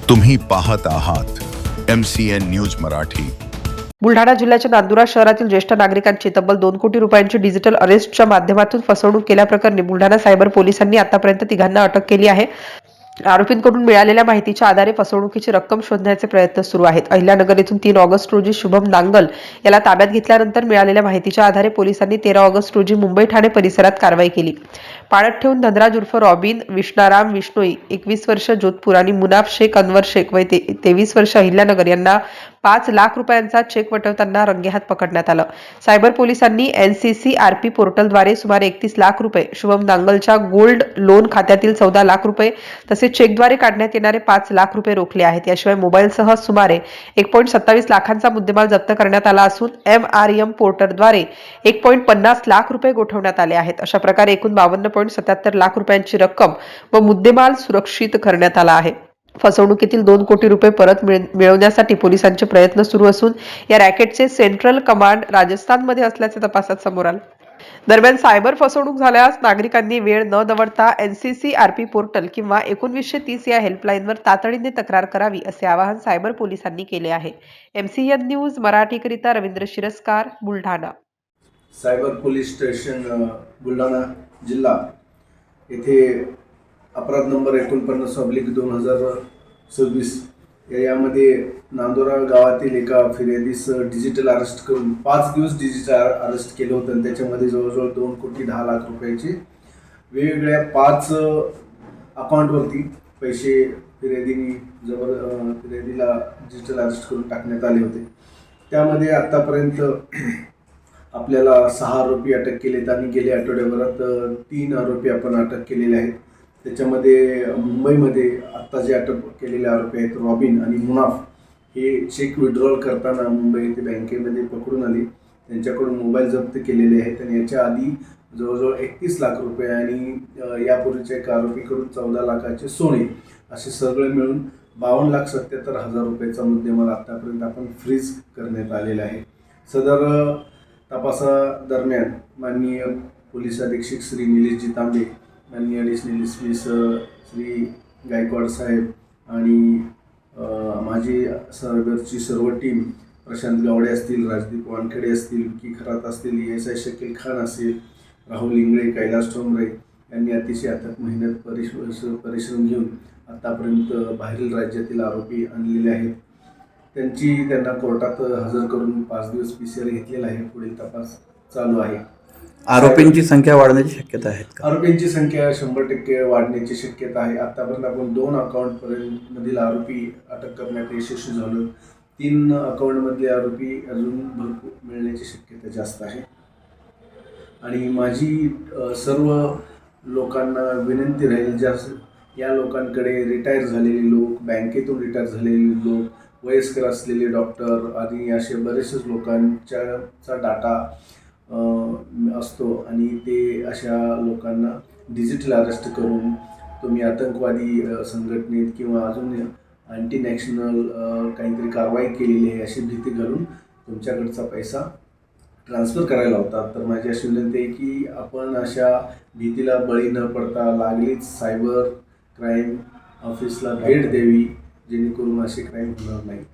तुम्ही पाहत आहात MCN न्यूज मराठी। बुलढाणा जिल्ह्याच्या नांदुरा शहरातील ज्येष्ठ नागरिकांची तब्बल 2 कोटी रुपयांची डिजिटल अरेस्टच्या माध्यमातून फसवणूक केल्याप्रकरणी बुलढाणा सायबर पोलिसांनी आतापर्यंत तिघांना अटक केली आहे। आरोपींकडून मिळालेल्या माहितीच्या आधारे फसवणुकीची रक्कम शोधण्याचे प्रयत्न सुरू आहेत। अहिल्यानगर येथून 3 ऑगस्ट रोजी शुभम नांगल याला ताब्यात घेतल्यानंतर मिळालेल्या माहितीच्या आधारे पोलिसांनी 13 ऑगस्ट रोजी मुंबई ठाणे परिसरात कारवाई केली। पाळत ठेवून धनराज उर्फ रॉबिन विष्णाराम विष्णोई 21 वर्ष जोधपूर आणि मुनाफ शेख अनवर शेख वय 23 वर्ष अहिल्यानगर यांना 5 लाख रुपयांचा चेक वटवताना रंगेहात पकडण्यात आलं। सायबर पोलिसांनी NCCRP पोर्टलद्वारे सुमारे 31 लाख रुपये, शुभम नांगलच्या गोल्ड लोन खात्यातील 14 लाख रुपये तसेच चेकद्वारे काढण्यात येणारे 5 लाख रुपये रोखले आहेत। याशिवाय मोबाईलसह सुमारे 1.27 लाखांचा मुद्देमाल जप्त करण्यात आला असून MRM पोर्टलद्वारे 1.50 लाख रुपये गोठवण्यात आले आहेत। अशा प्रकारे एकूण 52.77 लाख रुपयांची रक्कम व मुद्देमाल सुरक्षित करण्यात आला आहे। फसवणुकीतील 2 कोटी रुपये परत मिळवण्यासाठी पोलिसांचे प्रयत्न सुरू असून या रॅकेटचे सेंट्रल कमांड राजस्थानमध्ये असल्याचे तपासात समोर आले। दरम्यान सायबर फसवणूक झाल्यास नागरिकांनी वेळ न दवडता NCCRP पोर्टल किंवा 1930 या हेल्पलाईनवर तातडीने तक्रार करावी असे आवाहन सायबर पोलिसांनी केले आहे। MCN न्यूज मराठीकरिता Ravindra Shiraskar, Buldhana. Cyber police station Buldhana जिल्हा येथे अपराध नंबर 49/2026 यामध्ये नांदोरा गावातील एका फिर्यादीस डिजिटल अरेस्ट करून 5 दिवस डिजिटल अरेस्ट केलं होतं। त्याच्यामध्ये जवळजवळ 2 कोटी 10 लाख रुपयाचे वेगवेगळ्या 5 अकाउंटवरती पैसे फिर्यादीला डिजिटल अरेस्ट करून टाकण्यात आले होते। त्यामध्ये आतापर्यंत आपल्याला 6 आरोपी अटक केलेत आणि गेल्या आठवड्याभरात 3 आरोपी आपण अटक केलेले आहेत। त्याच्यामध्ये मुंबईमध्ये आत्ता जे अटक केलेले आरोपी आहेत रॉबिन आणि मुनाफ हे चेक विड्रॉल करताना मुंबई येथे बँकेमध्ये पकडून आले। त्यांच्याकडून मोबाईल जप्त केलेले आहेत आणि याच्या आधी जवळजवळ 31 लाख रुपये आणि यापूर्वीच्या एका आरोपीकडून 14 लाखाचे सोने असे सगळे मिळून 52,77,000 रुपयाचा मुद्देमाल आतापर्यंत आपण फ्रीज करण्यात आलेला आहे। सदर तपासादरम्यान माननीय पोलीस अधीक्षक श्री निलेशजी तांबे, माननीय ॲडिशनल SP श्री गायकवाड साहेब आणि माझी सायबरची सर्व टीम, प्रशांत गावडे असतील, राजदीप वानखेडे असतील, विकी खरात असतील, ESI शकील खान असेल, राहुल इंगळे, कैलास ठोंबरे यांनी अतिशय अथक मेहनत परिश्रम घेऊन आतापर्यंत बाहेरील राज्यातील आरोपी आणलेले आहेत। त्यांना कोर्टात हजर करून 5 दिवस PCR घेतलेला आहे। पुढील तपास चालू आहे। आरोपींची संख्या वाढण्याची शक्यता आहे का? आरोपींची संख्या 100% वाढण्याची शक्यता आहे। आतापर्यंत आपण 2 अकाउंट मधील आरोपी अटक करण्यात यशस्वी झालो। 3 अकाउंटमधले आरोपी अजून भरपूर मिळण्याची शक्यता जास्त आहे। आणि माझी सर्व लोकांना विनंती राहील, या लोकांकडे रिटायर झालेले लोक, बँकेतून रिटायर झालेले लोक, वयस्कर असलेले डॉक्टर आणि असे बरेचसे लोकांचा डाटा असतो आणि ते अशा लोकांना डिजिटल अरेस्ट करून तुम्ही आतंकवादी संघटनेत किंवा अजून अँटी नॅशनल काहीतरी कारवाई केलेली आहे अशी भीती घालून तुमच्याकडचा पैसा ट्रान्सफर करायला होता। तर माझी अशी विनंती आहे की आपण अशा भीतीला बळी न पडता लागलीच सायबर क्राईम ऑफिसला भेट द्यावी, जेणेकरून असे क्राईम होणार नाहीत।